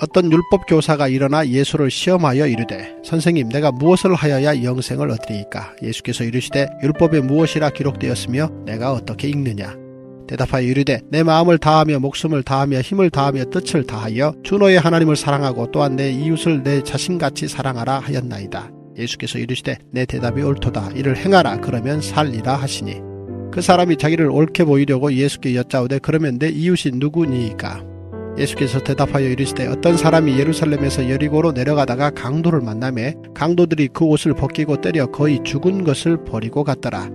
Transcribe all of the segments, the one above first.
어떤 율법 교사가 일어나 예수를 시험하여 이르되 선생님 내가 무엇을 하여야 영생을 얻으리이까? 예수께서 이르시되 율법에 무엇이라 기록되었으며 내가 어떻게 읽느냐? 대답하여 이르되 내 마음을 다하며 목숨을 다하며 힘을 다하며 뜻을 다하여 주 너의 하나님을 사랑하고 또한 내 이웃을 내 자신같이 사랑하라 하였나이다. 예수께서 이르시되 내 대답이 옳도다. 이를 행하라. 그러면 살리라 하시니 그 사람이 자기를 옳게 보이려고 예수께 여짜오되 그러면 내 이웃이 누구니이까? 예수께서 대답하여 이르시되 어떤 사람이 예루살렘에서 여리고로 내려가다가 강도를 만나매 강도들이 그 옷을 벗기고 때려 거의 죽은 것을 버리고 갔더라.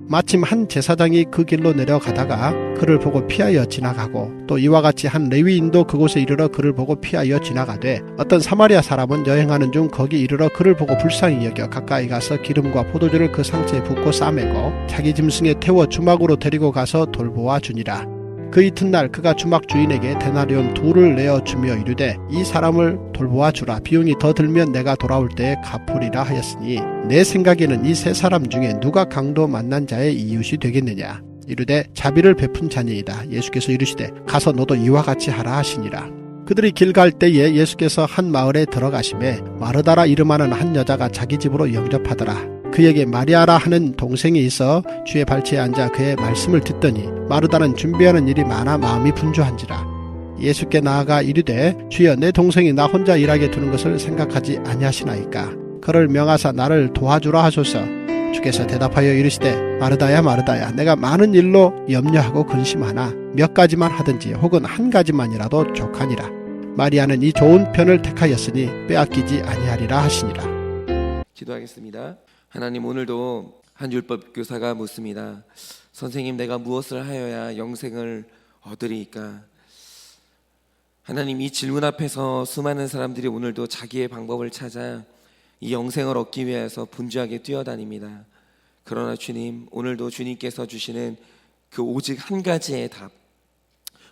마침 한 제사장이 그 길로 내려가다가 그를 보고 피하여 지나가고 또 이와 같이 한 레위인도 그곳에 이르러 그를 보고 피하여 지나가되 어떤 사마리아 사람은 여행하는 중 거기 이르러 그를 보고 불쌍히 여겨 가까이 가서 기름과 포도주를 그 상체에 붓고 싸매고 자기 짐승에 태워 주막으로 데리고 가서 돌보아 주니라. 그 이튿날 그가 주막 주인에게 데나리온 2를 내어 주며 이르되 이 사람을 돌보아 주라. 비용이 더 들면 내가 돌아올 때에 갚으리라 하였으니 내 생각에는 이 세 사람 중에 누가 강도 만난 자의 이웃이 되겠느냐? 이르되 자비를 베푼 자니이다. 예수께서 이르시되 가서 너도 이와 같이 하라 하시니라. 그들이 길 갈 때에 예수께서 한 마을에 들어가시매 마르다라 이름하는 한 여자가 자기 집으로 영접하더라. 그에게 마리아라 하는 동생이 있어 주의 발치에 앉아 그의 말씀을 듣더니 마르다는 준비하는 일이 많아 마음이 분주한지라. 예수께 나아가 이르되 주여 내 동생이 나 혼자 일하게 두는 것을 생각하지 아니하시나이까? 그를 명하사 나를 도와주라 하소서. 주께서 대답하여 이르시되 마르다야 마르다야 내가 많은 일로 염려하고 근심하나 몇 가지만 하든지 혹은 한 가지만이라도 족하니라. 마리아는 이 좋은 편을 택하였으니 빼앗기지 아니하리라 하시니라. 기도하겠습니다. 하나님, 오늘도 한 율법 교사가 묻습니다. 선생님, 내가 무엇을 하여야 영생을 얻으리이까? 하나님, 이 질문 앞에서 수많은 사람들이 오늘도 자기의 방법을 찾아 이 영생을 얻기 위해서 분주하게 뛰어다닙니다. 그러나 주님, 오늘도 주님께서 주시는 그 오직 한 가지의 답,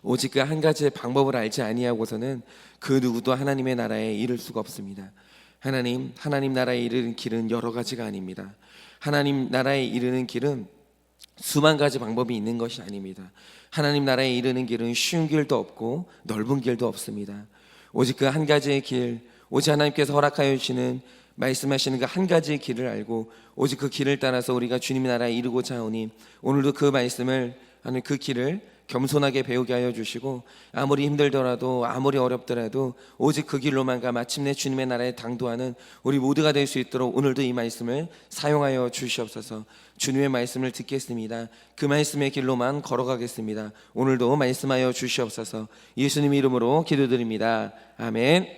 오직 그 한 가지의 방법을 알지 아니하고서는 그 누구도 하나님의 나라에 이를 수가 없습니다. 하나님 나라에 이르는 길은 여러 가지가 아닙니다. 하나님 나라에 이르는 길은 수만 가지 방법이 있는 것이 아닙니다. 하나님 나라에 이르는 길은 쉬운 길도 없고 넓은 길도 없습니다. 오직 그 한 가지의 길, 오직 하나님께서 허락하여 주시는 말씀하시는 그 한 가지의 길을 알고 오직 그 길을 따라서 우리가 주님의 나라에 이르고자 하오니 오늘도 그 말씀을 하는 그 길을 겸손하게 배우게 하여 주시고 아무리 힘들더라도 아무리 어렵더라도 오직 그 길로만 가 마침내 주님의 나라에 당도하는 우리 모두가 될 수 있도록 오늘도 이 말씀을 사용하여 주시옵소서. 주님의 말씀을 듣겠습니다. 그 말씀의 길로만 걸어가겠습니다. 오늘도 말씀하여 주시옵소서. 예수님 이름으로 기도드립니다. 아멘.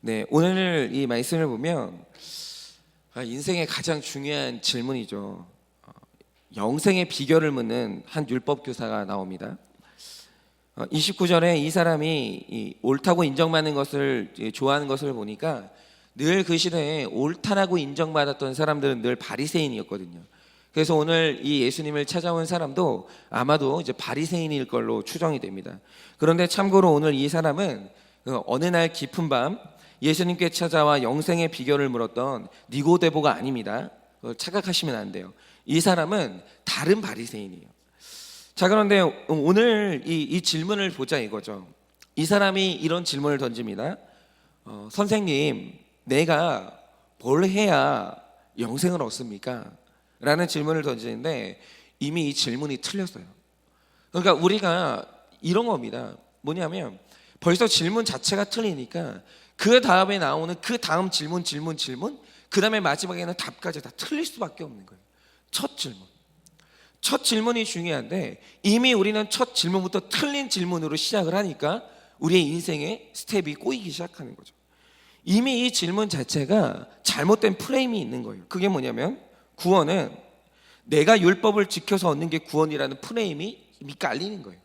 네, 오늘 이 말씀을 보면 인생의 가장 중요한 질문이죠. 영생의 비결을 묻는 한 율법 교사가 나옵니다. 29절에 이 사람이 옳다고 인정받는 것을 좋아하는 것을 보니까 늘 그 시대에 옳다라고 인정받았던 사람들은 늘 바리새인이었거든요. 그래서 오늘 이 예수님을 찾아온 사람도 아마도 이제 바리새인일 걸로 추정이 됩니다. 그런데 참고로 오늘 이 사람은 어느 날 깊은 밤 예수님께 찾아와 영생의 비결을 물었던 니고데모가 아닙니다. 착각하시면 안 돼요. 이 사람은 다른 바리새인이에요. 자, 그런데 오늘 이 질문을 보자 이거죠. 이 사람이 이런 질문을 던집니다. 선생님, 내가 뭘 해야 영생을 얻습니까? 라는 질문을 던지는데 이미 이 질문이 틀렸어요. 그러니까 우리가 이런 겁니다. 뭐냐면 벌써 질문 자체가 틀리니까 그 다음에 나오는 그 다음 질문 그 다음에 마지막에는 답까지 다 틀릴 수밖에 없는 거예요. 첫 질문이 중요한데 이미 우리는 첫 질문부터 틀린 질문으로 시작을 하니까 우리의 인생의 스텝이 꼬이기 시작하는 거죠. 이미 이 질문 자체가 잘못된 프레임이 있는 거예요. 그게 뭐냐면 구원은 내가 율법을 지켜서 얻는 게 구원이라는 프레임이 이미 깔리는 거예요.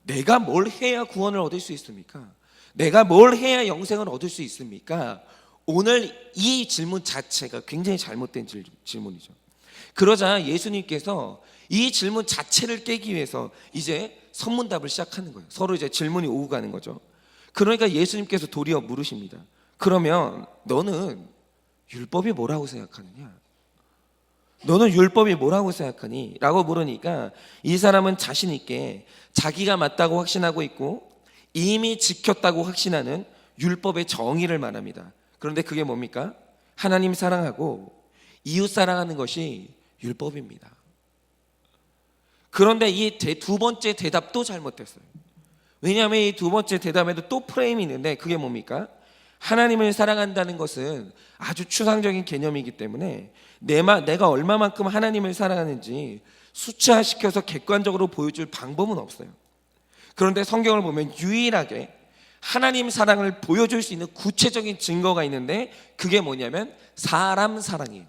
내가 뭘 해야 구원을 얻을 수 있습니까? 내가 뭘 해야 영생을 얻을 수 있습니까? 오늘 이 질문 자체가 굉장히 잘못된 질문이죠. 그러자 예수님께서 이 질문 자체를 깨기 위해서 이제 선문답을 시작하는 거예요. 서로 이제 질문이 오고 가는 거죠. 그러니까 예수님께서 도리어 물으십니다. 그러면 너는 율법이 뭐라고 생각하느냐? 너는 율법이 뭐라고 생각하니? 라고 물으니까 이 사람은 자신 있게 자기가 맞다고 확신하고 있고 이미 지켰다고 확신하는 율법의 정의를 말합니다. 그런데 그게 뭡니까? 하나님 사랑하고 이웃 사랑하는 것이 율법입니다. 그런데 이 두 번째 대답도 잘못됐어요. 왜냐하면 이 두 번째 대답에도 또 프레임이 있는데, 그게 뭡니까? 하나님을 사랑한다는 것은 아주 추상적인 개념이기 때문에 내가 얼마만큼 하나님을 사랑하는지 수치화시켜서 객관적으로 보여줄 방법은 없어요. 그런데 성경을 보면 유일하게 하나님 사랑을 보여줄 수 있는 구체적인 증거가 있는데, 그게 뭐냐면 사람 사랑이에요.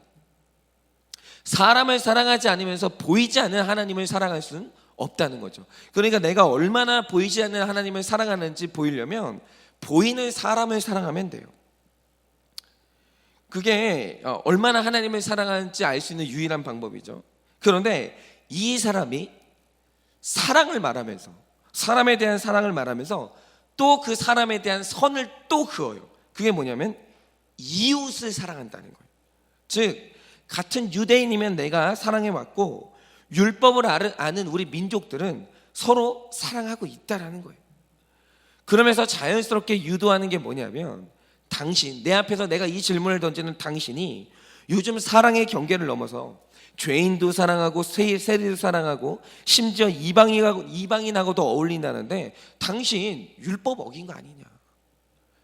사람을 사랑하지 않으면서 보이지 않는 하나님을 사랑할 수는 없다는 거죠. 그러니까 내가 얼마나 보이지 않는 하나님을 사랑하는지 보이려면 보이는 사람을 사랑하면 돼요. 그게 얼마나 하나님을 사랑하는지 알 수 있는 유일한 방법이죠. 그런데 이 사람이 사랑을 말하면서, 사람에 대한 사랑을 말하면서 또 그 사람에 대한 선을 또 그어요. 그게 뭐냐면 이웃을 사랑한다는 거예요. 즉 같은 유대인이면 내가 사랑해왔고, 율법을 아는 우리 민족들은 서로 사랑하고 있다라는 거예요. 그러면서 자연스럽게 유도하는 게 뭐냐면, 당신, 내 앞에서 내가 이 질문을 던지는 당신이 요즘 사랑의 경계를 넘어서 죄인도 사랑하고 세리도 사랑하고 심지어 이방인하고도 어울린다는데, 당신 율법 어긴 거 아니냐?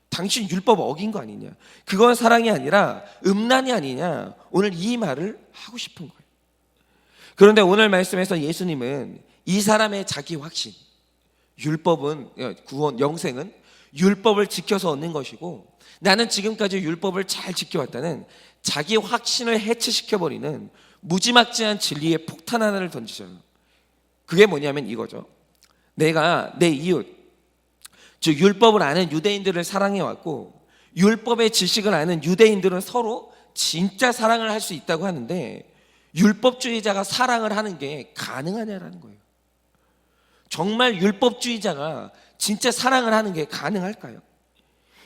당신 율법 어긴 거 아니냐? 그건 사랑이 아니라 음란이 아니냐? 오늘 이 말을 하고 싶은 거예요. 그런데 오늘 말씀에서 예수님은 이 사람의 자기 확신, 율법은, 구원, 영생은 율법을 지켜서 얻는 것이고, 나는 지금까지 율법을 잘 지켜왔다는 자기 확신을 해체시켜버리는 무지막지한 진리의 폭탄 하나를 던지셔요. 그게 뭐냐면 이거죠. 내가 내 이웃, 즉 율법을 아는 유대인들을 사랑해왔고, 율법의 지식을 아는 유대인들은 서로 진짜 사랑을 할 수 있다고 하는데, 율법주의자가 사랑을 하는 게 가능하냐라는 거예요. 정말 율법주의자가 진짜 사랑을 하는 게 가능할까요?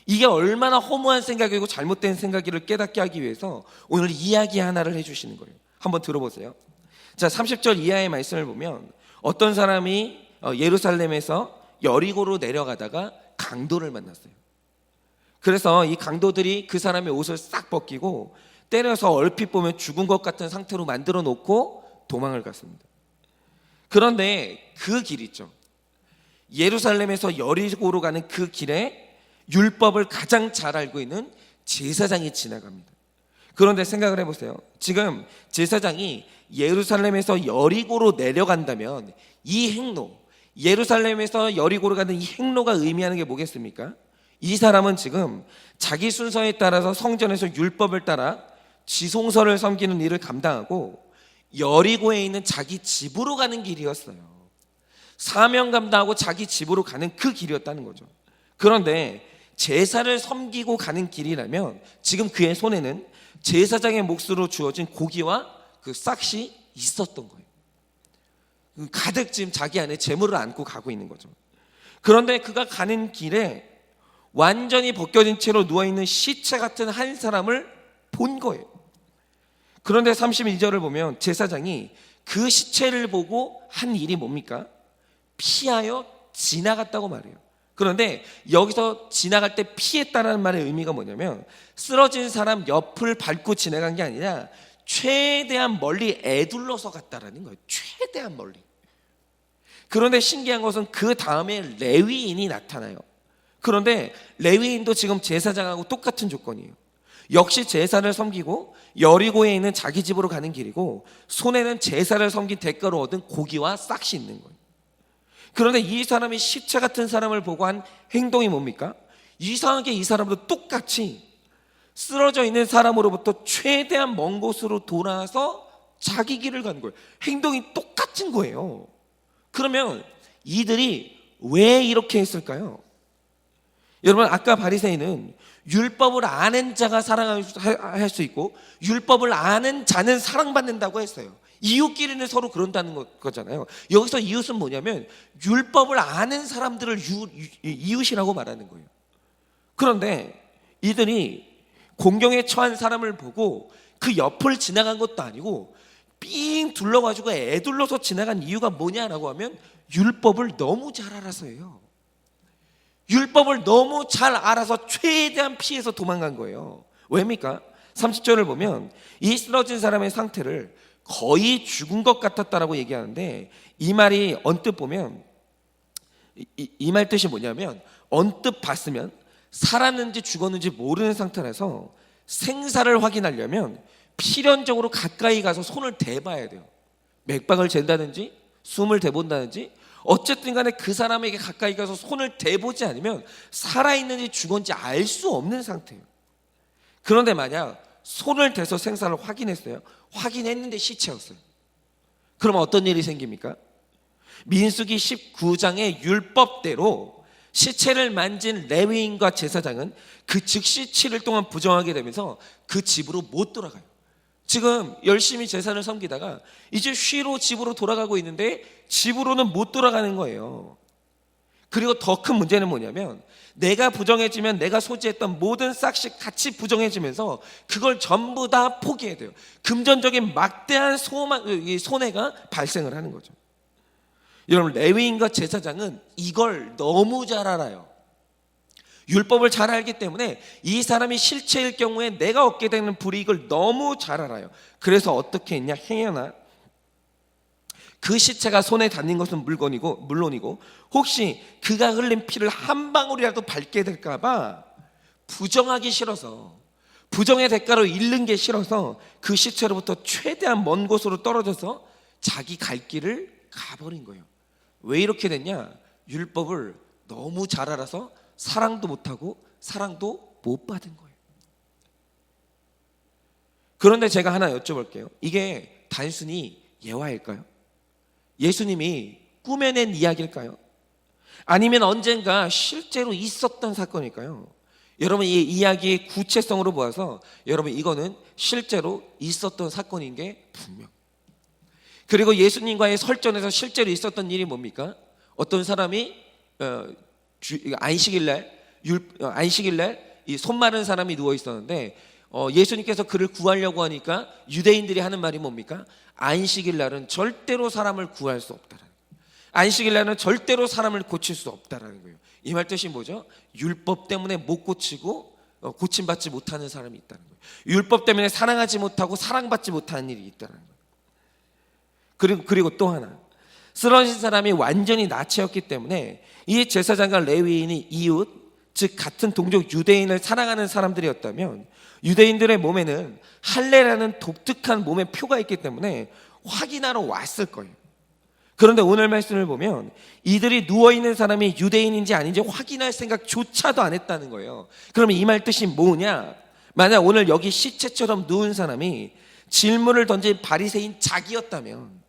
이게 얼마나 허무한 생각이고 잘못된 생각을 깨닫게 하기 위해서 오늘 이야기 하나를 해주시는 거예요. 한번 들어보세요. 자, 30절 이하의 말씀을 보면 어떤 사람이 예루살렘에서 여리고로 내려가다가 강도를 만났어요. 그래서 이 강도들이 그 사람의 옷을 싹 벗기고 때려서 얼핏 보면 죽은 것 같은 상태로 만들어 놓고 도망을 갔습니다. 그런데 그 길 있죠. 예루살렘에서 여리고로 가는 그 길에 율법을 가장 잘 알고 있는 제사장이 지나갑니다. 그런데 생각을 해보세요. 지금 제사장이 예루살렘에서 여리고로 내려간다면 이 행로, 예루살렘에서 여리고로 가는 이 행로가 의미하는 게 뭐겠습니까? 이 사람은 지금 자기 순서에 따라서 성전에서 율법을 따라 지송서를 섬기는 일을 감당하고 여리고에 있는 자기 집으로 가는 길이었어요. 사명 감당하고 자기 집으로 가는 그 길이었다는 거죠. 그런데 제사를 섬기고 가는 길이라면 지금 그의 손에는 제사장의 몫으로 주어진 고기와 그 싹이 있었던 거예요. 가득 지금 자기 안에 재물을 안고 가고 있는 거죠. 그런데 그가 가는 길에 완전히 벗겨진 채로 누워있는 시체 같은 한 사람을 본 거예요. 그런데 32절을 보면 제사장이 그 시체를 보고 한 일이 뭡니까? 피하여 지나갔다고 말해요. 그런데 여기서 지나갈 때 피했다는 말의 의미가 뭐냐면 쓰러진 사람 옆을 밟고 지나간 게 아니라 최대한 멀리 애둘러서 갔다라는 거예요. 최대한 멀리. 그런데 신기한 것은 그 다음에 레위인이 나타나요. 그런데 레위인도 지금 제사장하고 똑같은 조건이에요. 역시 제사를 섬기고 여리고에 있는 자기 집으로 가는 길이고 손에는 제사를 섬긴 대가로 얻은 고기와 싹이 있는 거예요. 그런데 이 사람이 시체 같은 사람을 보고 한 행동이 뭡니까? 이상하게 이 사람도 똑같이 쓰러져 있는 사람으로부터 최대한 먼 곳으로 돌아서 자기 길을 가는 거예요. 행동이 똑같은 거예요. 그러면 이들이 왜 이렇게 했을까요? 여러분, 아까 바리새인은 율법을 아는 자가 사랑할 수 있고 율법을 아는 자는 사랑받는다고 했어요. 이웃끼리는 서로 그런다는 거잖아요. 여기서 이웃은 뭐냐면 율법을 아는 사람들을 이웃이라고 말하는 거예요. 그런데 이들이 공경에 처한 사람을 보고 그 옆을 지나간 것도 아니고 삥 둘러가지고 애둘러서 지나간 이유가 뭐냐라고 하면 율법을 너무 잘 알아서예요. 율법을 너무 잘 알아서 최대한 피해서 도망간 거예요. 왜입니까? 30절을 보면 이 쓰러진 사람의 상태를 거의 죽은 것 같았다라고 얘기하는데, 이 말이 언뜻 보면 이 말 뜻이 뭐냐면, 언뜻 봤으면 살았는지 죽었는지 모르는 상태라서 생사를 확인하려면 필연적으로 가까이 가서 손을 대봐야 돼요. 맥박을 잰다든지 숨을 대본다든지, 어쨌든 간에 그 사람에게 가까이 가서 손을 대보지 않으면 살아있는지 죽었는지 알 수 없는 상태예요. 그런데 만약 손을 대서 생사를 확인했어요. 확인했는데 시체였어요. 그러면 어떤 일이 생깁니까? 민수기 19장의 율법대로 시체를 만진 레위인과 제사장은 그 즉시 7일 동안 부정하게 되면서 그 집으로 못 돌아가요. 지금 열심히 제사를 섬기다가 이제 쉬러 집으로 돌아가고 있는데 집으로는 못 돌아가는 거예요. 그리고 더 큰 문제는 뭐냐면, 내가 부정해지면 내가 소지했던 모든 싹씩 같이 부정해지면서 그걸 전부 다 포기해야 돼요. 금전적인 막대한 손해가 발생을 하는 거죠. 여러분, 레위인과 제사장은 이걸 너무 잘 알아요. 율법을 잘 알기 때문에 이 사람이 실체일 경우에 내가 얻게 되는 불이익을 너무 잘 알아요. 그래서 어떻게 했냐? 행여나 그 시체가 손에 닿는 것은 물론이고 혹시 그가 흘린 피를 한 방울이라도 밟게 될까 봐 부정하기 싫어서, 부정의 대가로 잃는 게 싫어서 그 시체로부터 최대한 먼 곳으로 떨어져서 자기 갈 길을 가버린 거예요. 왜 이렇게 됐냐? 율법을 너무 잘 알아서 사랑도 못하고 사랑도 못 받은 거예요. 그런데 제가 하나 여쭤볼게요. 이게 단순히 예화일까요? 예수님이 꾸며낸 이야기일까요? 아니면 언젠가 실제로 있었던 사건일까요? 여러분, 이 이야기의 구체성으로 보아서 여러분, 이거는 실제로 있었던 사건인 게 분명. 그리고 예수님과의 설전에서 실제로 있었던 일이 뭡니까? 어떤 사람이 안식일날 이 손 마른 사람이 누워 있었는데 예수님께서 그를 구하려고 하니까 유대인들이 하는 말이 뭡니까? 안식일날은 절대로 사람을 구할 수 없다라는 거예요. 안식일날은 절대로 사람을 고칠 수 없다라는 거예요. 이 말 뜻이 뭐죠? 율법 때문에 못 고치고 고침받지 못하는 사람이 있다는 거예요. 율법 때문에 사랑하지 못하고 사랑받지 못하는 일이 있다는 거예요. 그리고 또 하나, 쓰러진 사람이 완전히 나체였기 때문에 이 제사장과 레위인이 이웃, 즉 같은 동족 유대인을 사랑하는 사람들이었다면 유대인들의 몸에는 할례라는 독특한 몸의 표가 있기 때문에 확인하러 왔을 거예요. 그런데 오늘 말씀을 보면 이들이 누워있는 사람이 유대인인지 아닌지 확인할 생각조차도 안 했다는 거예요. 그러면 이 말 뜻이 뭐냐? 만약 오늘 여기 시체처럼 누운 사람이 질문을 던진 바리새인 자기였다면,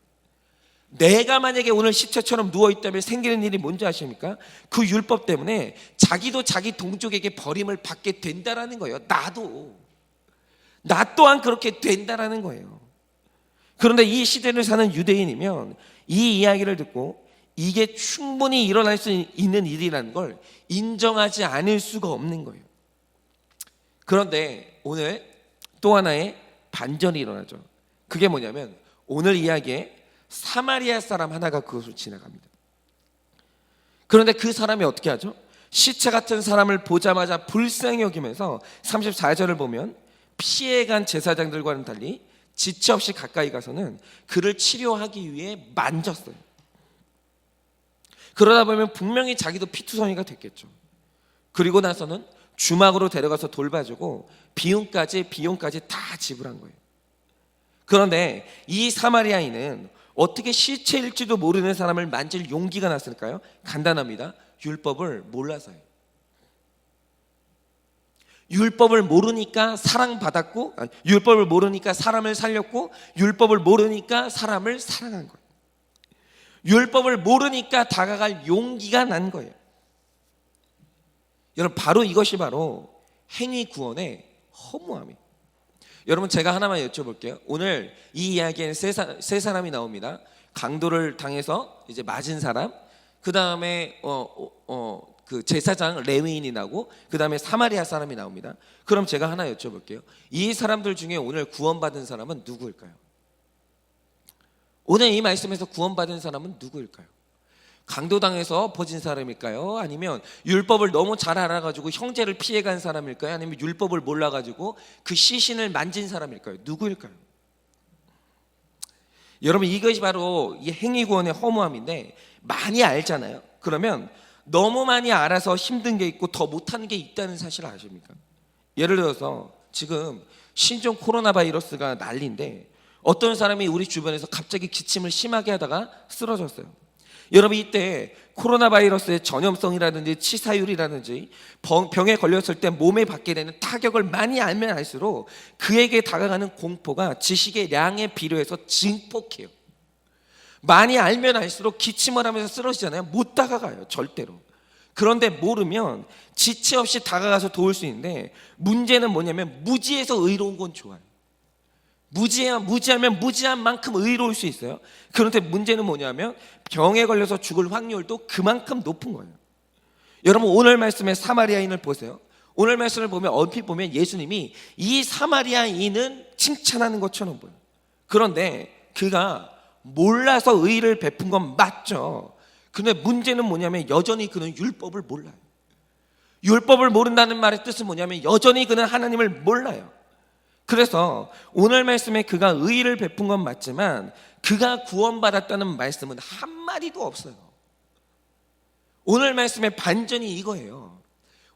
내가 만약에 오늘 시체처럼 누워있다면 생기는 일이 뭔지 아십니까? 그 율법 때문에 자기도 자기 동족에게 버림을 받게 된다라는 거예요. 나 또한 그렇게 된다라는 거예요. 그런데 이 시대를 사는 유대인이면 이 이야기를 듣고 이게 충분히 일어날 수 있는 일이라는 걸 인정하지 않을 수가 없는 거예요. 그런데 오늘 또 하나의 반전이 일어나죠. 그게 뭐냐면, 오늘 이야기에 사마리아 사람 하나가 그것을 지나갑니다. 그런데 그 사람이 어떻게 하죠? 시체 같은 사람을 보자마자 불쌍히 여기면서 34절을 보면 피해간 제사장들과는 달리 지체 없이 가까이 가서는 그를 치료하기 위해 만졌어요. 그러다 보면 분명히 자기도 피투성이가 됐겠죠. 그리고 나서는 주막으로 데려가서 돌봐주고 비용까지 다 지불한 거예요. 그런데 이 사마리아인은 어떻게 시체일지도 모르는 사람을 만질 용기가 났을까요? 간단합니다. 율법을 몰라서요. 율법을 모르니까 사랑받았고, 율법을 모르니까 사람을 살렸고, 율법을 모르니까 사람을 사랑한 거예요. 율법을 모르니까 다가갈 용기가 난 거예요. 여러분, 바로 이것이 바로 행위 구원의 허무함이에요. 여러분, 제가 하나만 여쭤볼게요. 오늘 이 이야기에는 세 사람이 나옵니다. 강도를 당해서 이제 맞은 사람, 그 다음에 그 제사장 레위인이 나오고, 그 다음에 사마리아 사람이 나옵니다. 그럼 제가 하나 여쭤볼게요. 이 사람들 중에 오늘 구원받은 사람은 누구일까요? 오늘 이 말씀에서 구원받은 사람은 누구일까요? 강도당해서 엎어진 사람일까요? 아니면 율법을 너무 잘 알아가지고 형제를 피해간 사람일까요? 아니면 율법을 몰라가지고 그 시신을 만진 사람일까요? 누구일까요? 여러분, 이것이 바로 이 행위구원의 허무함인데, 많이 알잖아요. 그러면 너무 많이 알아서 힘든 게 있고 더 못하는 게 있다는 사실을 아십니까? 예를 들어서 지금 신종 코로나 바이러스가 난리인데, 어떤 사람이 우리 주변에서 갑자기 기침을 심하게 하다가 쓰러졌어요. 여러분, 이때 코로나 바이러스의 전염성이라든지 치사율이라든지 병에 걸렸을 때 몸에 받게 되는 타격을 많이 알면 알수록 그에게 다가가는 공포가 지식의 양에 비례해서 증폭해요. 많이 알면 알수록 기침을 하면서 쓰러지잖아요. 못 다가가요, 절대로. 그런데 모르면 지체 없이 다가가서 도울 수 있는데, 문제는 뭐냐면 무지해서 의로운 건 좋아요. 무지하면 무지한 만큼 의로울 수 있어요. 그런데 문제는 뭐냐면 병에 걸려서 죽을 확률도 그만큼 높은 거예요. 여러분, 오늘 말씀의 사마리아인을 보세요. 오늘 말씀을 보면 얼핏 보면 예수님이 이 사마리아인은 칭찬하는 것처럼 보여요. 그런데 그가 몰라서 의를 베푼 건 맞죠. 근데 문제는 뭐냐면 여전히 그는 율법을 몰라요. 율법을 모른다는 말의 뜻은 뭐냐면 여전히 그는 하나님을 몰라요. 그래서 오늘 말씀에 그가 의를 베푼 건 맞지만 그가 구원받았다는 말씀은 한마디도 없어요. 오늘 말씀의 반전이 이거예요.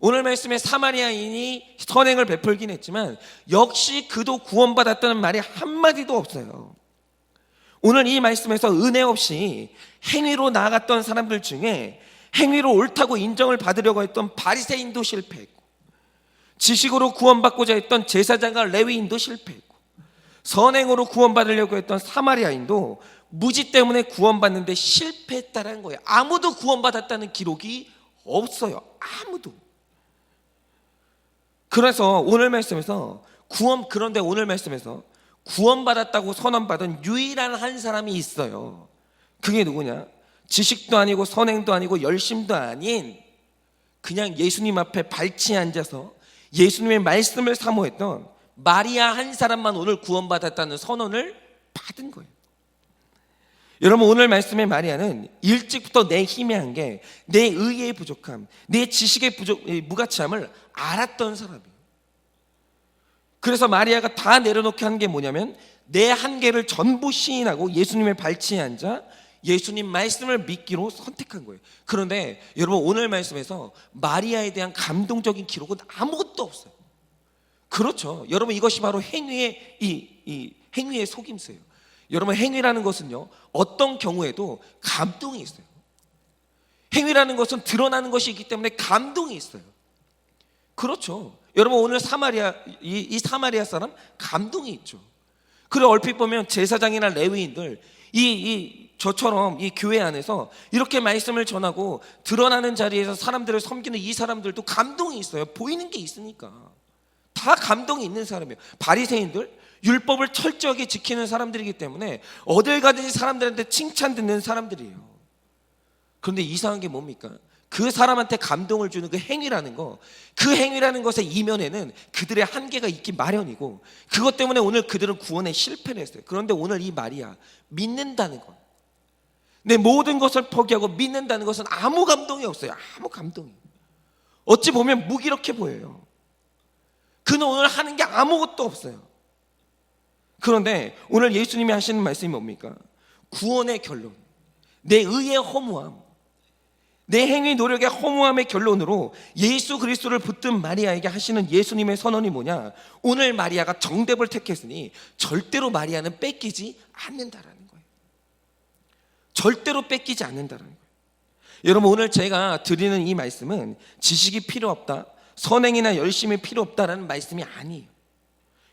오늘 말씀에 사마리아인이 선행을 베풀긴 했지만 역시 그도 구원받았다는 말이 한마디도 없어요. 오늘 이 말씀에서 은혜 없이 행위로 나아갔던 사람들 중에 행위로 옳다고 인정을 받으려고 했던 바리새인도 실패했고, 지식으로 구원받고자 했던 제사장과 레위인도 실패했고, 선행으로 구원받으려고 했던 사마리아인도 무지 때문에 구원받는데 실패했다는 거예요. 아무도 구원받았다는 기록이 없어요. 아무도. 그래서 오늘 말씀에서 그런데 오늘 말씀에서 구원받았다고 선언받은 유일한 한 사람이 있어요. 그게 누구냐? 지식도 아니고 선행도 아니고 열심도 아닌 그냥 예수님 앞에 발치에 앉아서 예수님의 말씀을 사모했던 마리아 한 사람만 오늘 구원받았다는 선언을 받은 거예요. 여러분, 오늘 말씀의 마리아는 일찍부터 내 힘의 한계, 내 의의 부족함, 내 지식의 무가치함을 알았던 사람이에요. 그래서 마리아가 다 내려놓게 한 게 뭐냐면 내 한계를 전부 시인하고 예수님의 발치에 앉아 예수님 말씀을 믿기로 선택한 거예요. 그런데 여러분, 오늘 말씀에서 마리아에 대한 감동적인 기록은 아무것도 없어요. 그렇죠. 여러분, 이것이 바로 행위의 행위의 속임수예요. 여러분, 행위라는 것은요, 어떤 경우에도 감동이 있어요. 행위라는 것은 드러나는 것이 있기 때문에 감동이 있어요. 그렇죠. 여러분, 오늘 이 사마리아 사람 감동이 있죠. 그리고 얼핏 보면 제사장이나 레위인들 저처럼 이 교회 안에서 이렇게 말씀을 전하고 드러나는 자리에서 사람들을 섬기는 이 사람들도 감동이 있어요. 보이는 게 있으니까. 다 감동이 있는 사람이에요. 바리새인들 율법을 철저하게 지키는 사람들이기 때문에 어딜 가든지 사람들한테 칭찬 듣는 사람들이에요. 그런데 이상한 게 뭡니까? 그 사람한테 감동을 주는 그 행위라는 것의 이면에는 그들의 한계가 있기 마련이고, 그것 때문에 오늘 그들은 구원에 실패를 했어요. 그런데 오늘 이 마리아, 믿는다는 것, 내 모든 것을 포기하고 믿는다는 것은 아무 감동이 없어요. 아무 감동이. 어찌 보면 무기력해 보여요. 그는 오늘 하는 게 아무것도 없어요. 그런데 오늘 예수님이 하시는 말씀이 뭡니까? 구원의 결론, 내 의의 허무함, 내 행위 노력의 허무함의 결론으로 예수 그리스도를 붙든 마리아에게 하시는 예수님의 선언이 뭐냐? 오늘 마리아가 정답을 택했으니 절대로 마리아는 뺏기지 않는다라는 거예요. 절대로 뺏기지 않는다라는 거예요. 여러분, 오늘 제가 드리는 이 말씀은 지식이 필요 없다, 선행이나 열심이 필요 없다라는 말씀이 아니에요.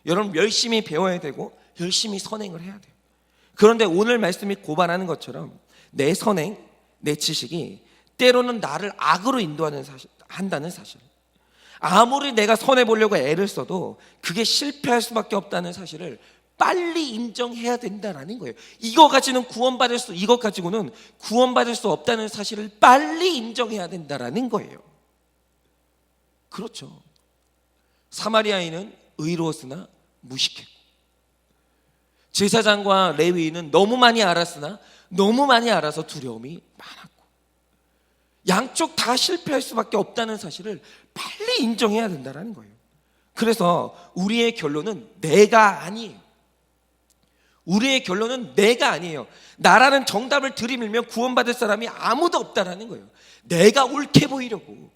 여러분, 열심히 배워야 되고 열심히 선행을 해야 돼요. 그런데 오늘 말씀이 고발하는 것처럼 내 선행, 내 지식이 때로는 나를 악으로 한다는 사실, 아무리 내가 손해보려고 애를 써도 그게 실패할 수밖에 없다는 사실을 빨리 인정해야 된다는 거예요. 이거 가지고는 구원받을 수 없다는 사실을 빨리 인정해야 된다는 거예요. 그렇죠. 사마리아인은 의로웠으나 무식했고, 제사장과 레위인은 너무 많이 알았으나 너무 많이 알아서 두려움이 많았고, 양쪽 다 실패할 수밖에 없다는 사실을 빨리 인정해야 된다는 거예요. 그래서 우리의 결론은 내가 아니에요. 우리의 결론은 내가 아니에요. 나라는 정답을 들이밀면 구원받을 사람이 아무도 없다라는 거예요. 내가 옳게 보이려고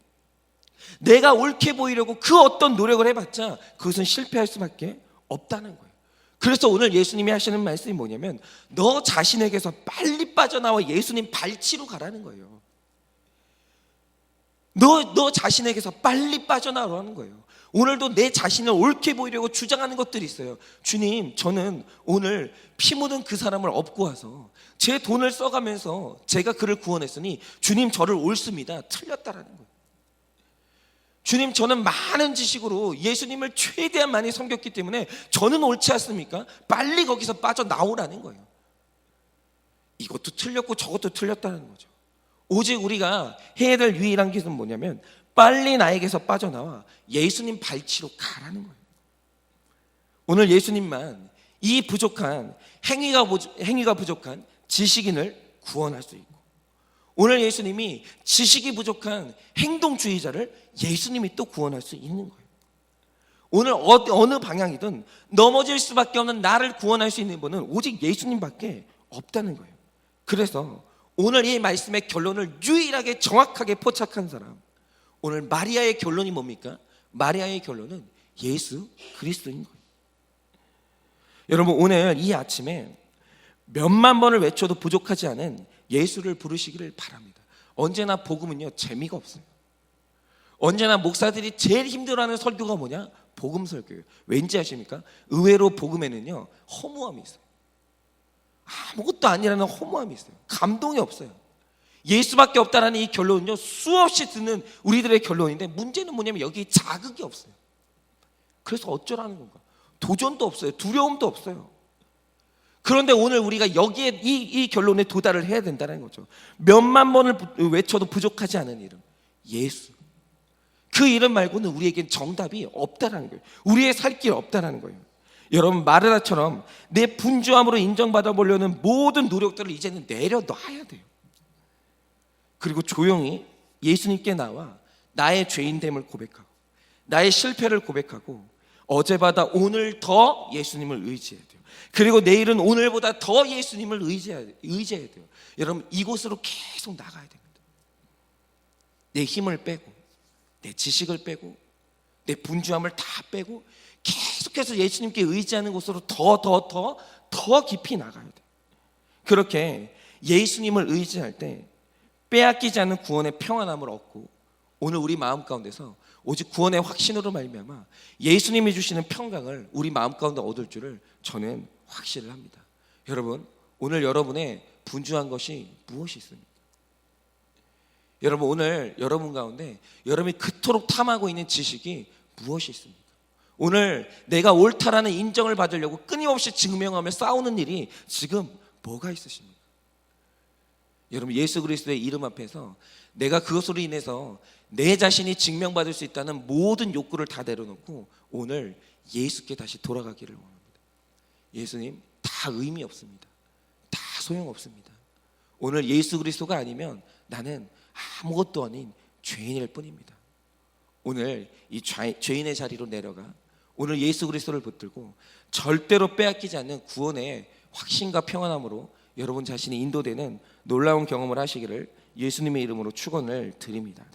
그 어떤 노력을 해봤자 그것은 실패할 수밖에 없다는 거예요. 그래서 오늘 예수님이 하시는 말씀이 뭐냐면 너 자신에게서 빨리 빠져나와 예수님 발치로 가라는 거예요. 너 자신에게서 빨리 빠져나오라는 거예요. 오늘도 내 자신을 옳게 보이려고 주장하는 것들이 있어요. 주님, 저는 오늘 피 묻은 그 사람을 업고 와서 제 돈을 써가면서 제가 그를 구원했으니 주님, 저를 옳습니다. 틀렸다라는 거예요. 주님, 저는 많은 지식으로 예수님을 최대한 많이 섬겼기 때문에 저는 옳지 않습니까? 빨리 거기서 빠져나오라는 거예요. 이것도 틀렸고 저것도 틀렸다는 거죠. 오직 우리가 해야 될 유일한 것은 뭐냐면 빨리 나에게서 빠져나와 예수님 발치로 가라는 거예요. 오늘 예수님만 이 부족한 행위가 부족한 지식인을 구원할 수 있고, 오늘 예수님이 지식이 부족한 행동주의자를 예수님이 또 구원할 수 있는 거예요. 오늘 어느 방향이든 넘어질 수밖에 없는 나를 구원할 수 있는 분은 오직 예수님밖에 없다는 거예요. 그래서 오늘 이 말씀의 결론을 유일하게 정확하게 포착한 사람, 오늘 마리아의 결론이 뭡니까? 마리아의 결론은 예수 그리스도인 거예요. 여러분, 오늘 이 아침에 몇만 번을 외쳐도 부족하지 않은 예수를 부르시기를 바랍니다. 언제나 복음은요 재미가 없어요. 언제나 목사들이 제일 힘들어하는 설교가 뭐냐? 복음 설교예요. 왠지 아십니까? 의외로 복음에는요 허무함이 있어요. 아무것도 아니라는 허무함이 있어요. 감동이 없어요. 예수밖에 없다라는 이 결론은요 수없이 듣는 우리들의 결론인데, 문제는 뭐냐면 여기 자극이 없어요. 그래서 어쩌라는 건가? 도전도 없어요. 두려움도 없어요. 그런데 오늘 우리가 여기에 이 결론에 도달을 해야 된다는 거죠. 몇만 번을 외쳐도 부족하지 않은 이름, 예수. 그 이름 말고는 우리에겐 정답이 없다라는 거예요. 우리의 살 길 없다라는 거예요. 여러분, 마르다처럼 내 분주함으로 인정받아 보려는 모든 노력들을 이제는 내려놔야 돼요. 그리고 조용히 예수님께 나와 나의 죄인됨을 고백하고 나의 실패를 고백하고 어제보다 오늘 더 예수님을 의지해야 돼요. 그리고 내일은 오늘보다 더 예수님을 의지해야 돼요. 여러분, 이곳으로 계속 나가야 됩니다. 내 힘을 빼고 내 지식을 빼고 내 분주함을 다 빼고 계속해서 예수님께 의지하는 곳으로 더 깊이 나가야 돼요. 그렇게 예수님을 의지할 때 빼앗기지 않는 구원의 평안함을 얻고, 오늘 우리 마음 가운데서 오직 구원의 확신으로 말미암아 예수님이 주시는 평강을 우리 마음 가운데 얻을 줄을 저는 확신을 합니다. 여러분, 오늘 여러분의 분주한 것이 무엇이 있습니까? 여러분, 오늘 여러분 가운데 여러분이 그토록 탐하고 있는 지식이 무엇이 있습니까? 오늘 내가 옳다라는 인정을 받으려고 끊임없이 증명하며 싸우는 일이 지금 뭐가 있으십니까? 여러분, 예수 그리스도의 이름 앞에서 내가 그것으로 인해서 내 자신이 증명받을 수 있다는 모든 욕구를 다 내려놓고 오늘 예수께 다시 돌아가기를 원합니다. 예수님, 다 의미 없습니다. 다 소용없습니다. 오늘 예수 그리스도가 아니면 나는 아무것도 아닌 죄인일 뿐입니다. 오늘 이 죄인의 자리로 내려가 오늘 예수 그리스도를 붙들고 절대로 빼앗기지 않는 구원의 확신과 평안함으로 여러분 자신이 인도되는 놀라운 경험을 하시기를 예수님의 이름으로 축원을 드립니다.